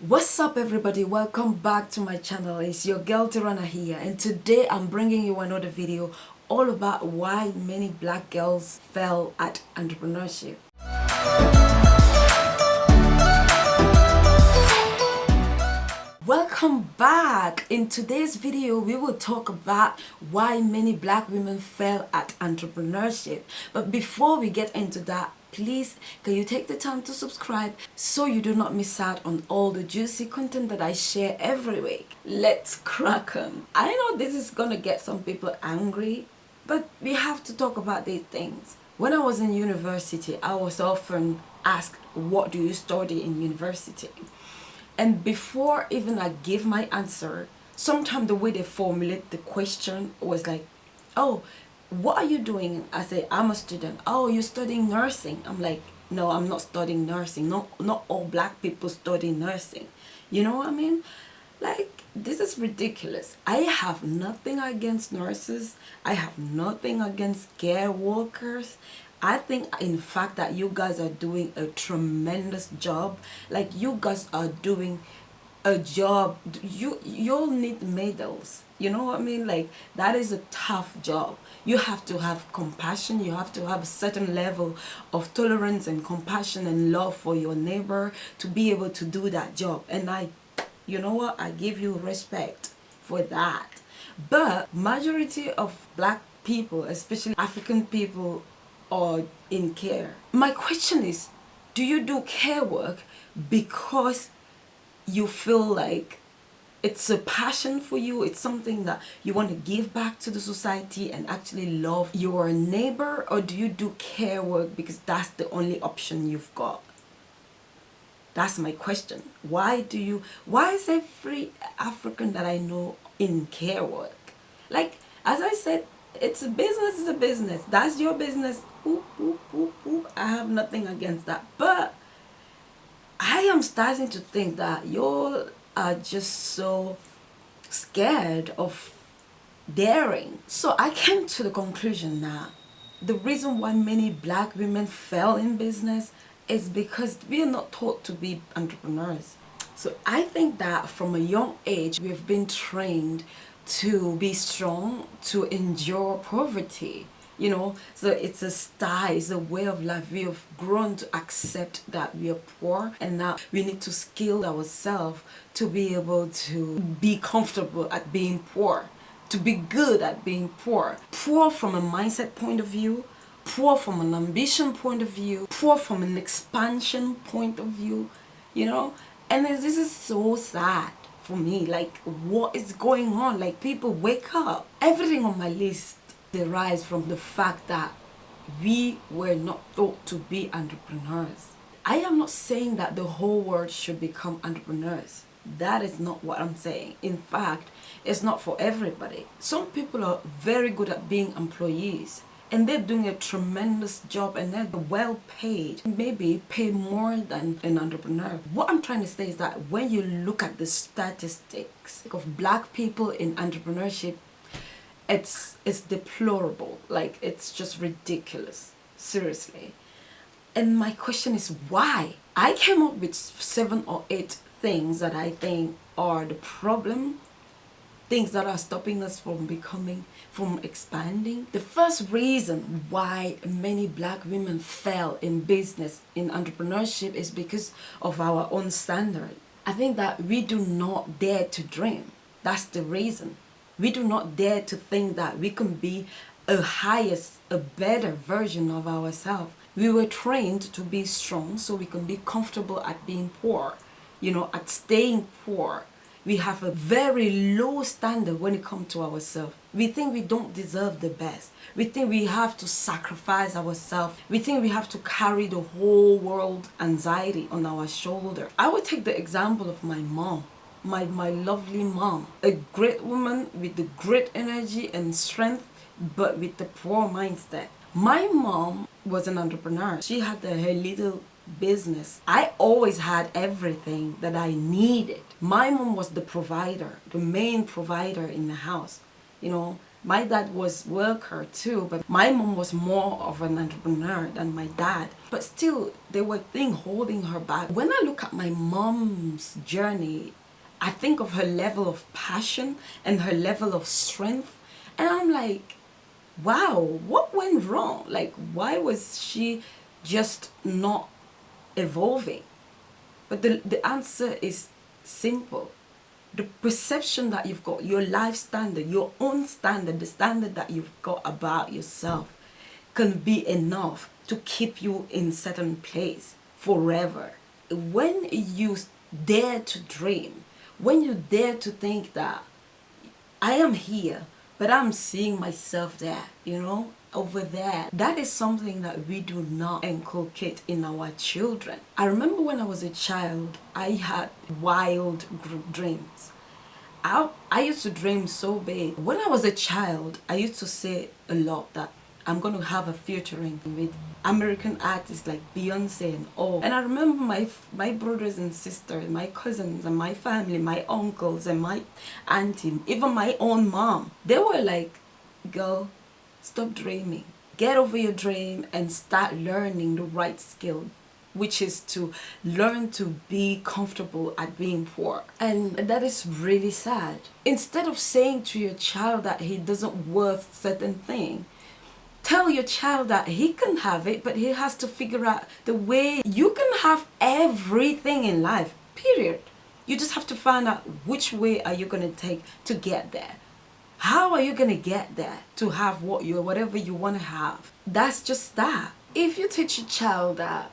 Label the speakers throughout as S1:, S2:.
S1: What's up everybody, welcome back to my channel. It's your girl Tyrana here, and today I'm bringing you another video all about why many black girls fail at entrepreneurship. Welcome back. In today's video we will talk about why many black women fail at entrepreneurship. But before we get into that, please can you take the time to subscribe so you do not miss out on all the juicy content that I share every week. Let's crack on. I know this is gonna get some people angry, but we have to talk about these things. When I was in university, I was often asked, what do you study in university? And before even I give my answer, sometimes the way they formulate the question was like, oh, what are you doing? I say, I'm a student. Oh, you're studying nursing. I'm like, no, I'm not studying nursing. Not all black people study nursing. You know what I mean? Like, this is ridiculous. I have nothing against nurses. I have nothing against care workers. I think in fact that you guys are doing a tremendous job. Like, you guys are doing a job. You'll need medals. You know what I mean? Like, that is a tough job. You have to have compassion. You have to have a certain level of tolerance and compassion and love for your neighbor to be able to do that job. And you know what? I give you respect for that. But majority of black people, especially African people, are in care. My question is, do you do care work because you feel like it's a passion for you, it's something that you want to give back to the society and actually love your neighbor? Or do you do care work because that's the only option you've got? That's my question. Why is every African that I know in care work? Like, as I said, it's a business. That's your business. Oop, oop, oop, oop. I have nothing against that. But I am starting to think that you are just so scared of daring. So I came to the conclusion that the reason why many black women fail in business is because we are not taught to be entrepreneurs. So I think that from a young age we've been trained to be strong, to endure poverty, you know. So it's a style, it's a way of life. We have grown to accept that we are poor, and now we need to skill ourselves to be able to be comfortable at being poor, to be good at being poor. Poor from a mindset point of view, poor from an ambition point of view, poor from an expansion point of view, you know. And this is so sad for me. Like, what is going on? Like, people, wake up. Everything on my list derives from the fact that we were not taught to be entrepreneurs. I am not saying that the whole world should become entrepreneurs. That is not what I'm saying. In fact, it's not for everybody. Some people are very good at being employees, and they're doing a tremendous job, and they're well paid, maybe pay more than an entrepreneur. What I'm trying to say is that when you look at the statistics of black people in entrepreneurship, it's deplorable. Like, it's just ridiculous, seriously. And my question is, why? I came up with 7 or 8 things that I think are the problem, things that are stopping us from expanding. The first reason why many black women fail in business, in entrepreneurship, is because of our own standard. I think that we do not dare to dream. That's the reason. We do not dare to think that we can be a better version of ourselves. We were trained to be strong so we can be comfortable at being poor, you know, at staying poor. We have a very low standard when it comes to ourselves. We think we don't deserve the best. We think we have to sacrifice ourselves. We think we have to carry the whole world anxiety on our shoulder. I would take the example of my mom, my lovely mom, a great woman with the great energy and strength, but with the poor mindset. My mom was an entrepreneur. She had her little business. I always had everything that I needed. My mom was the provider, the main provider in the house. You know, My dad was worker too, but my mom was more of an entrepreneur than my dad. But still, there were things holding her back. When I look at my mom's journey, I think of her level of passion and her level of strength. And I'm like, wow, what went wrong? Like, why was she just not evolving? But the answer is simple. The perception that you've got, your life standard, your own standard, the standard that you've got about yourself can be enough to keep you in certain place forever. When you dare to dream, when you dare to think that I am here, but I'm seeing myself there, over there. That is something that we do not inculcate in our children. I remember when I was a child, I had wild dreams. I used to dream so big. When I was a child, I used to say a lot that I'm going to have a featuring with American artists like Beyonce and all. And I remember my brothers and sisters, my cousins and my family, my uncles and my auntie, even my own mom. They were like, girl, stop dreaming. Get over your dream and start learning the right skill, which is to learn to be comfortable at being poor. And that is really sad. Instead of saying to your child that he doesn't worth certain thing, tell your child that he can have it, but he has to figure out the way. You can have everything in life, period. You just have to find out which way are you going to take to get there. How are you going to get there to have whatever you want to have? That's just that. If you teach your child that,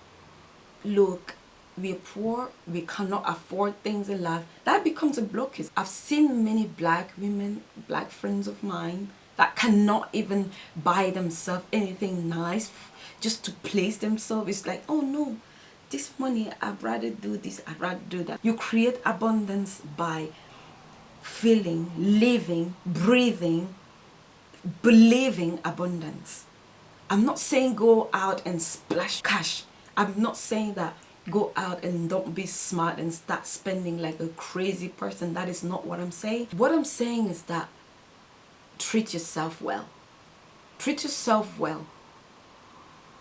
S1: look, we're poor, we cannot afford things in life, that becomes a blockage. I've seen many black women, black friends of mine, that cannot even buy themselves anything nice just to please themselves. It's like, oh no, this money, I'd rather do this, I'd rather do that. You create abundance by feeling, living, breathing, believing abundance. I'm not saying go out and splash cash. I'm not saying that go out and don't be smart and start spending like a crazy person. That is not what I'm saying. What I'm saying is that treat yourself well. Treat yourself well.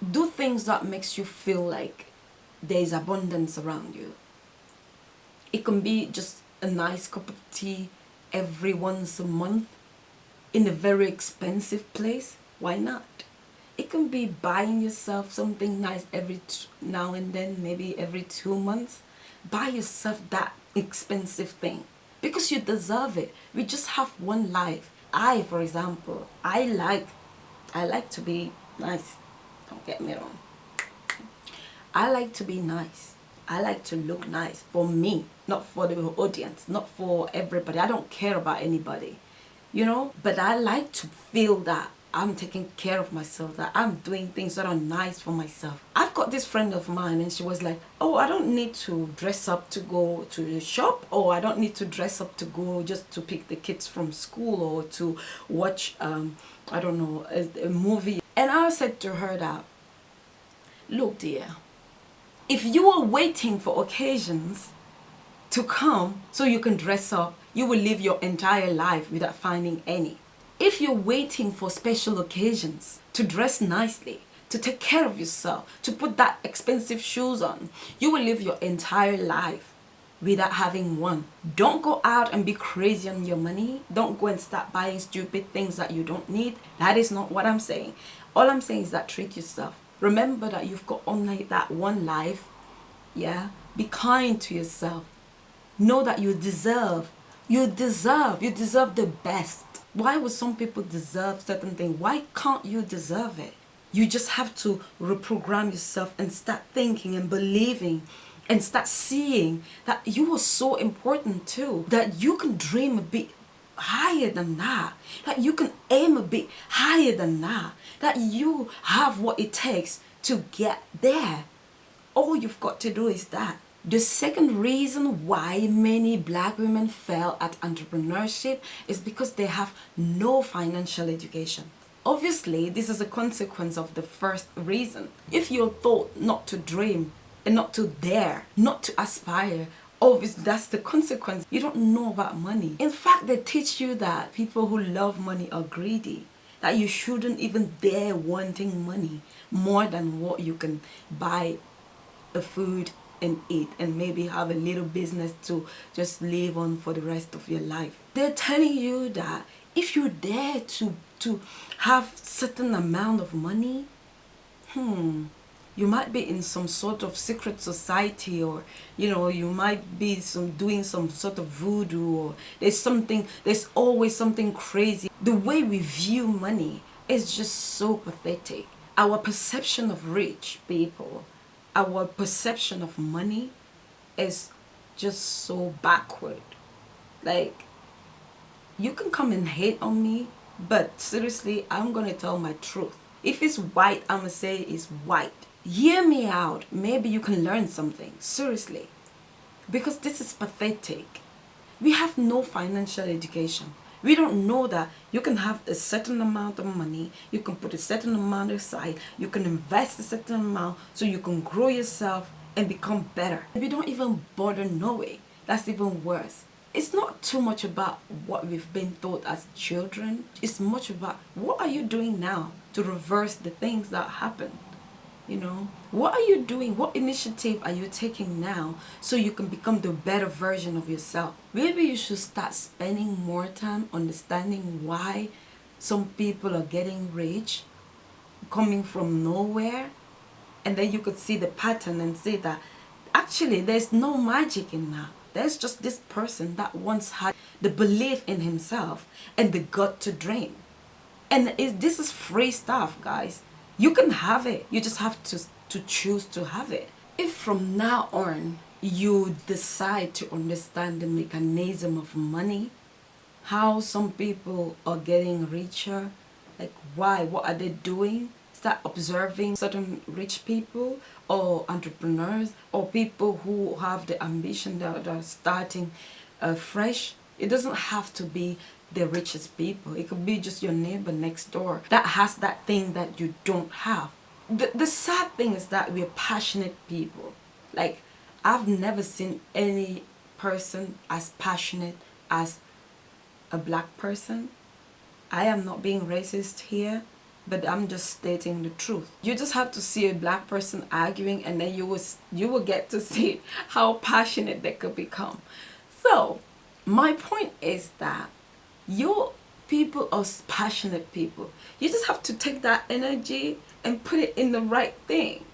S1: Do things that makes you feel like there is abundance around you. It can be just a nice cup of tea every once a month in a very expensive place. Why not? It can be buying yourself something nice every now and then, maybe every 2 months. Buy yourself that expensive thing because you deserve it. We just have one life. For example, I like to be nice. Don't get me wrong. I like to be nice. I like to look nice for me, not for the audience, not for everybody. I don't care about anybody, but I like to feel that I'm taking care of myself, that I'm doing things that are nice for myself. I've got this friend of mine and she was like, oh, I don't need to dress up to go to the shop, or I don't need to dress up to go just to pick the kids from school or to watch, I don't know, a movie. And I said to her that, look dear, if you are waiting for occasions to come so you can dress up, you will live your entire life without finding any. If you're waiting for special occasions to dress nicely, to take care of yourself, to put that expensive shoes on, you will live your entire life without having one. Don't go out and be crazy on your money. Don't go and start buying stupid things that you don't need. That is not what I'm saying. All I'm saying is that treat yourself. Remember that you've got only that one life. Yeah? Be kind to yourself. Know that you deserve the best. Why would some people deserve certain things? Why can't you deserve it? You just have to reprogram yourself and start thinking and believing and start seeing that you are so important too, that you can dream a bit higher than that, that you can aim a bit higher than that, that you have what it takes to get there. All you've got to do is that. The second reason why many black women fail at entrepreneurship is because they have no financial education. Obviously, this is a consequence of the first reason. If you're taught not to dream and not to dare, not to aspire, obviously that's the consequence. You don't know about money. In fact, they teach you that people who love money are greedy, that you shouldn't even dare wanting money more than what you can buy a food and eat, and maybe have a little business to just live on for the rest of your life. They're telling you that if you dare to have certain amount of money, you might be in some sort of secret society, or you might be doing some sort of voodoo, or there's always something crazy. The way we view money is just so pathetic. Our perception of rich people, our perception of money is just so backward. Like, you can come and hate on me, but seriously, I'm gonna tell my truth. If it's white, I'm gonna say it's white. Hear me out. Maybe you can learn something. Seriously. Because this is pathetic. We have no financial education. We don't know that you can have a certain amount of money, you can put a certain amount aside, you can invest a certain amount so you can grow yourself and become better. We don't even bother knowing. That's even worse. It's not too much about what we've been taught as children. It's much about what are you doing now to reverse the things that happen. What are you doing? What initiative are you taking now so you can become the better version of yourself? Maybe you should start spending more time understanding why some people are getting rich, coming from nowhere, and then you could see the pattern and say that actually there's no magic in that. There's just this person that once had the belief in himself and the gut to dream. And this is free stuff, guys. You can have it. You just have to choose to have it. If from now on you decide to understand the mechanism of money, how some people are getting richer, like why, what are they doing? Start observing certain rich people or entrepreneurs or people who have the ambition that are starting fresh. It doesn't have to be the richest people. It could be just your neighbor next door that has that thing that you don't have. The sad thing is that we're passionate people. Like, I've never seen any person as passionate as a black person. I am not being racist here, but I'm just stating the truth. You just have to see a black person arguing, and then you will get to see how passionate they could become. So my point is that your people are passionate people. You just have to take that energy and put it in the right thing,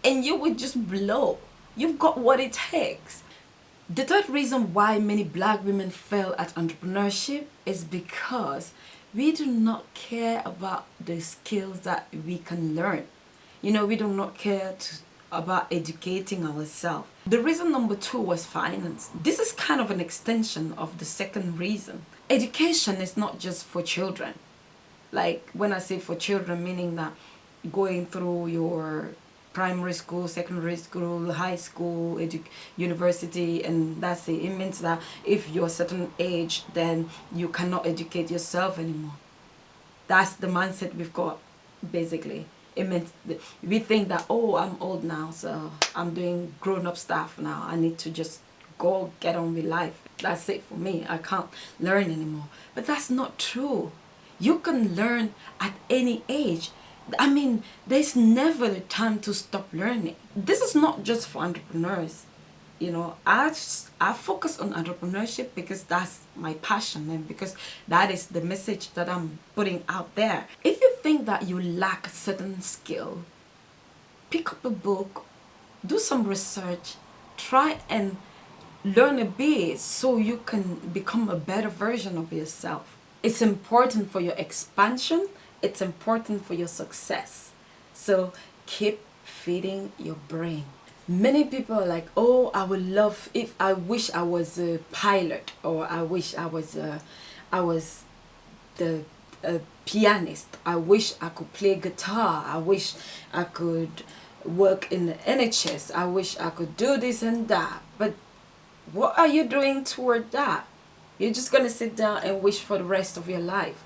S1: and you will just blow. You've got what it takes. The third reason why many black women fail at entrepreneurship is because we do not care about the skills that we can learn. We do not care about educating ourselves. The reason number 2 was finance. This is kind of an extension of the second reason. Education is not just for children. Like, when I say for children, meaning that going through your primary school, secondary school, high school, university, and that's it. It means that if you're a certain age, then you cannot educate yourself anymore. That's the mindset we've got, basically. It means we think that, oh, I'm old now, so I'm doing grown-up stuff now. I need to just go get on with life. That's it for me. I can't learn anymore. But that's not true. You can learn at any age. I mean, there's never a time to stop learning. This is not just for entrepreneurs. I focus on entrepreneurship because that's my passion, and because that is the message that I'm putting out there. If you think that you lack a certain skill, pick up a book, do some research, try and learn a bit so you can become a better version of yourself. It's important for your expansion. It's important for your success. So keep feeding your brain. Many people are like, oh, I wish I was a pilot, or I wish I was a pianist. I wish I could play guitar. I wish I could work in the NHS. I wish I could do this and that. But what are you doing toward that? You're just gonna sit down and wish for the rest of your life.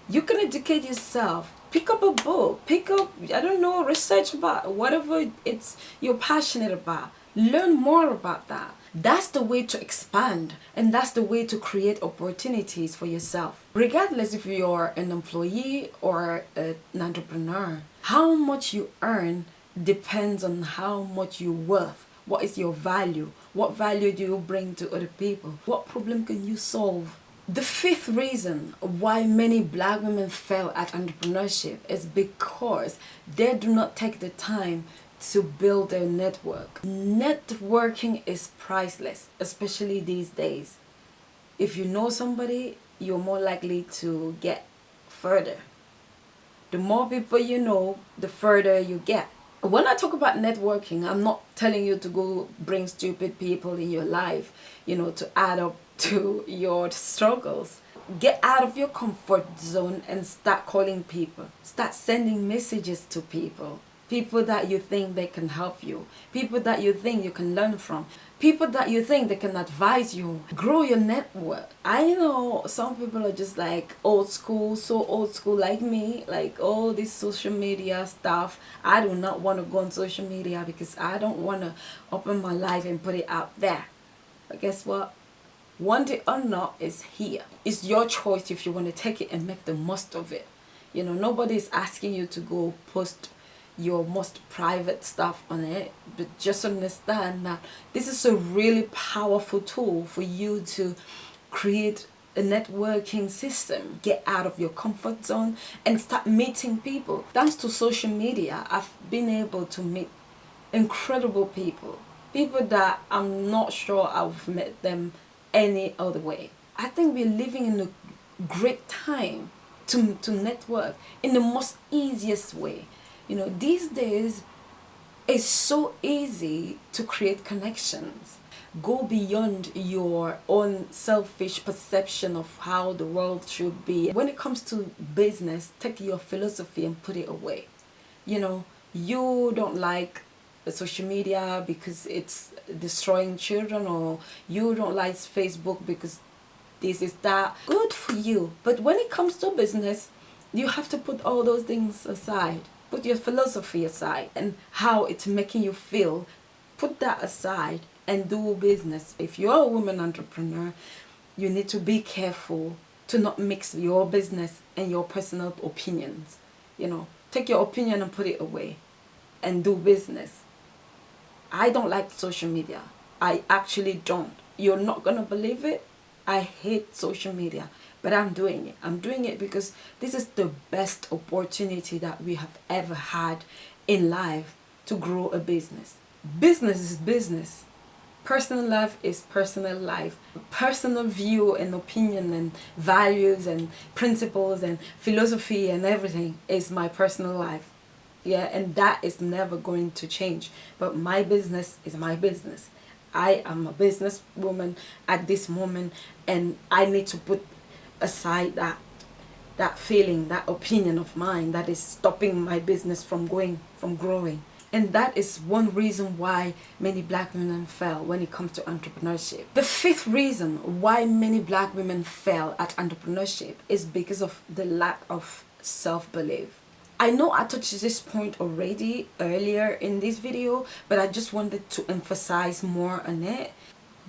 S1: You can educate yourself. Pick up a book. Pick up, I don't know, research about whatever you're passionate about. Learn more about that. That's the way to expand, and that's the way to create opportunities for yourself. Regardless if you're an employee or an entrepreneur, how much you earn depends on how much you're worth. What is your value? What value do you bring to other people? What problem can you solve? The fifth reason why many black women fail at entrepreneurship is because they do not take the time to build their network. Networking is priceless, especially these days. If you know somebody, you're more likely to get further. The more people you know, the further you get. When I talk about networking, I'm not telling you to go bring stupid people in your life, to add up to your struggles. Get out of your comfort zone and start calling people. Start sending messages to people. People that you think they can help you. People that you think you can learn from. People that you think they can advise you. Grow your network. I know some people are just like old school, so old school like me. Like all this social media stuff. I do not want to go on social media because I don't want to open my life and put it out there. But guess what? One day or not is here. It's your choice if you want to take it and make the most of it. Nobody is asking you to go post your most private stuff on it, but just understand that this is a really powerful tool for you to create a networking system. Get out of your comfort zone and start meeting people. Thanks to social media, I've been able to meet incredible people that I'm not sure I've met them any other way. I think we're living in a great time to network in the most easiest way. These days it's so easy to create connections. Go beyond your own selfish perception of how the world should be. When it comes to business, take your philosophy and put it away. You don't like social media because it's destroying children, or you don't like Facebook because this is that. Good for you. But when it comes to business, you have to put all those things aside. Put your philosophy aside and how it's making you feel. Put that aside and do business. If you're a woman entrepreneur, you need to be careful to not mix your business and your personal opinions. Take your opinion and put it away and do business. I don't like social media. I actually don't. You're not gonna believe it. I hate social media, but I'm doing it. I'm doing it because this is the best opportunity that we have ever had in life to grow a business. Business is business. Personal life is personal life. Personal view and opinion and values and principles and philosophy and everything is my personal life. Yeah, and that is never going to change. But my business is my business. I am a businesswoman at this moment, and I need to put aside that feeling, that opinion of mine that is stopping my business from growing. And that is one reason why many black women fail when it comes to entrepreneurship. The fifth reason why many black women fail at entrepreneurship is because of the lack of self-belief. I know I touched this point already earlier in this video, but I just wanted to emphasize more on it.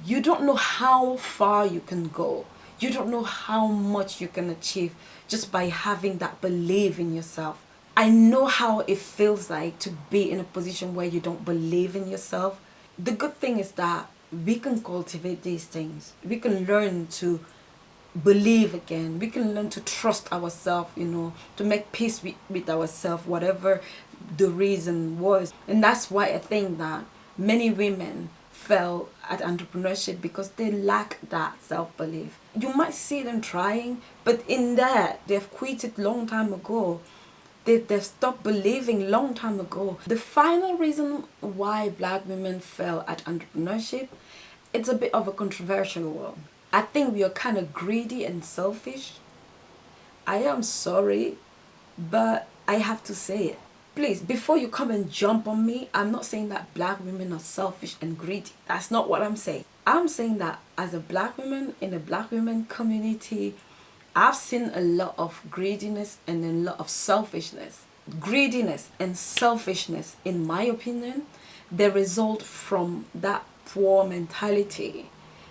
S1: You don't know how far you can go. You don't know how much you can achieve just by having that belief in yourself. I know how it feels like to be in a position where you don't believe in yourself. The good thing is that we can cultivate these things. We can learn to believe again. We can learn to trust ourselves, to make peace with ourselves, whatever the reason was. And that's why I think that many women fail at entrepreneurship, because they lack that self-belief. You might see them trying, but in that they've quitted long time ago. They've stopped believing long time ago. The final reason why black women fail at entrepreneurship, it's a bit of a controversial one. I think we are kind of greedy and selfish. I am sorry, but I have to say it. Please, before you come and jump on me, I'm not saying that black women are selfish and greedy. That's not what I'm saying. I'm saying that as a black woman in the black women community, I've seen a lot of greediness and a lot of selfishness. Greediness and selfishness, in my opinion, they result from that poor mentality.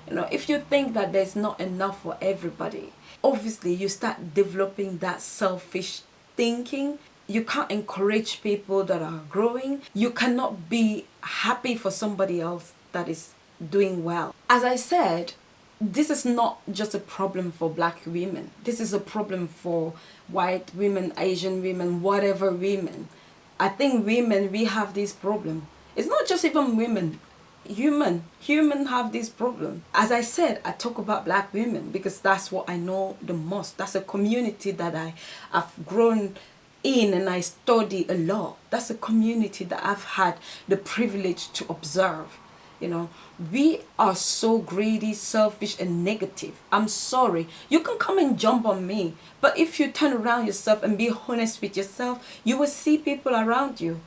S1: If you think that there's not enough for everybody, obviously you start developing that selfish thinking. You can't encourage people that are growing. You cannot be happy for somebody else that is doing well. As I said, this is not just a problem for black women. This is a problem for white women, Asian women, whatever women. I think women, we have this problem. It's not just even women. Human have this problem. As I said, I talk about black women because that's what I know the most. That's a community that I've grown in and I study a lot. That's a community that I've had the privilege to observe. We are so greedy, selfish, and negative. I'm sorry. You can come and jump on me, but if you turn around yourself and be honest with yourself, you will see people around you.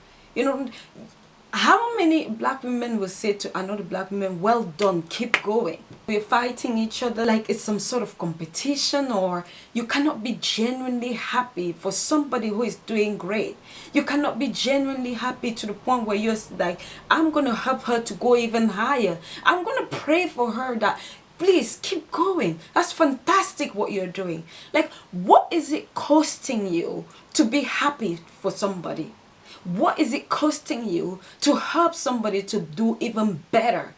S1: How many black women will say to another black woman, well done, keep going? We're fighting each other like it's some sort of competition, or you cannot be genuinely happy for somebody who is doing great. You cannot be genuinely happy to the point where you're like, I'm going to help her to go even higher. I'm going to pray for her that please keep going. That's fantastic what you're doing. Like, what is it costing you to be happy for somebody? What is it costing you to help somebody to do even better?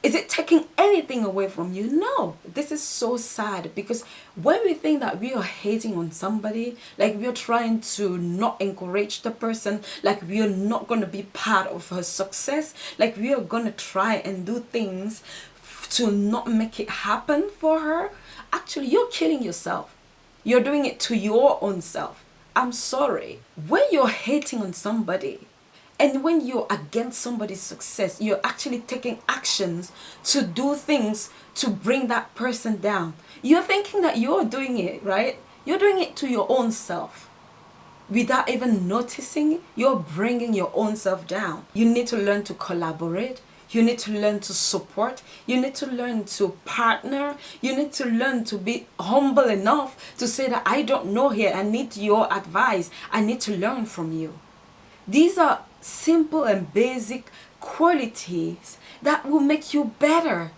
S1: Is it taking anything away from you? No. This is so sad, because when we think that we are hating on somebody, like we are trying to not encourage the person, like we are not going to be part of her success, like we are going to try and do things to not make it happen for her, actually you're killing yourself. You're doing it to your own self. I'm sorry. When you're hating on somebody and when you're against somebody's success, you're actually taking actions to do things to bring that person down. You're thinking that you're doing it, right? You're doing it to your own self. Without even noticing, you're bringing your own self down. You need to learn to collaborate. You need to learn to support. You need to learn to partner. You need to learn to be humble enough to say that I don't know here. I need your advice. I need to learn from you. These are simple and basic qualities that will make you better.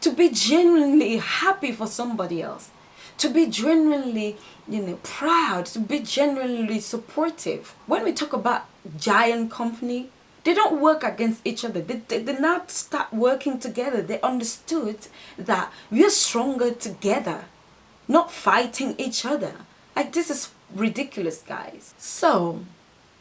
S1: To be genuinely happy for somebody else. To be genuinely, proud. To be genuinely supportive. When we talk about giant company, they don't work against each other. They did not start working together. They understood that we are stronger together, not fighting each other. Like, this is ridiculous, guys. So,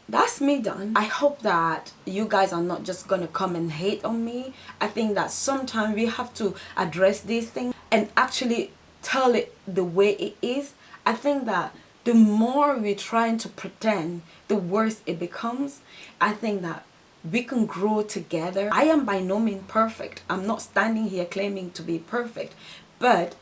S1: that's me done. I hope that you guys are not just gonna come and hate on me. I think that sometimes we have to address these things and actually tell it the way it is. I think that the more we're trying to pretend, the worse it becomes. I think that we can grow together. I am by no means perfect. I'm not standing here claiming to be perfect. But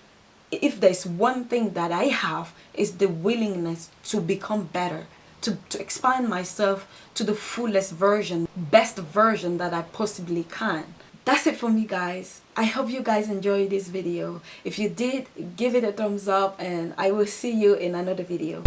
S1: if there's one thing that I have, is the willingness to become better, to expand myself to the fullest version, best version that I possibly can. That's it for me, guys. I hope you guys enjoyed this video. If you did, give it a thumbs up and I will see you in another video.